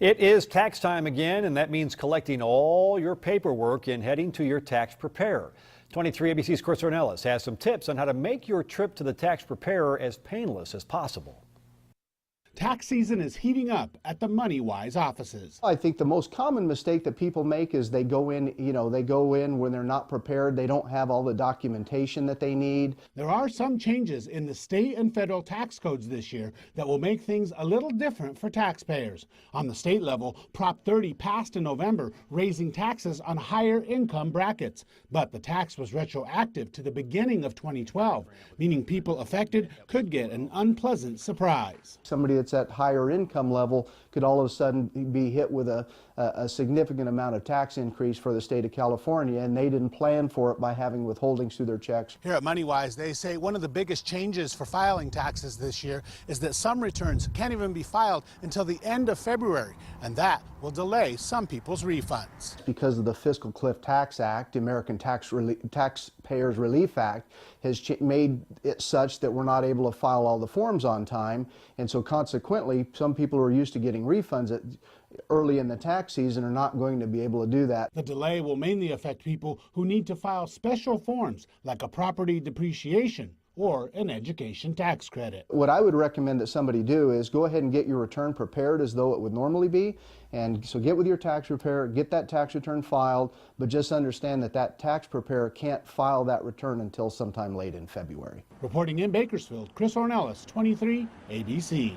It is tax time again, and that means collecting all your paperwork and heading to your tax preparer. 23 ABC's Chris Ornelas has some tips on how to make your trip to the tax preparer as painless as possible. Tax season is heating up at the MoneyWise offices. I think the most common mistake that people make is they go in when they're not prepared. They don't have all the documentation that they need. There are some changes in the state and federal tax codes this year that will make things a little different for taxpayers. On the state level, Prop 30 passed in November, raising taxes on higher income brackets. But the tax was retroactive to the beginning of 2012, meaning people affected could get an unpleasant surprise. Somebody that's at higher income level could all of a sudden be hit with a significant amount of tax increase for the state of California, and they didn't plan for it by having withholdings through their checks. Here at MoneyWise, they say one of the biggest changes for filing taxes this year is that some returns can't even be filed until the end of February, and that will delay some people's refunds. Because of the Fiscal Cliff Tax Act, the American Taxpayers Relief Act has made it such that we're not able to file all the forms on time, and so consequently, some people who are used to getting refunds early in the tax season are not going to be able to do that. The delay will mainly affect people who need to file special forms like a property depreciation or an education tax credit. What I would recommend that somebody do is go ahead and get your return prepared as though it would normally be. And so get with your tax preparer, get that tax return filed, but just understand that that tax preparer can't file that return until sometime late in February. Reporting in Bakersfield, Chris Ornelas, 23 ABC.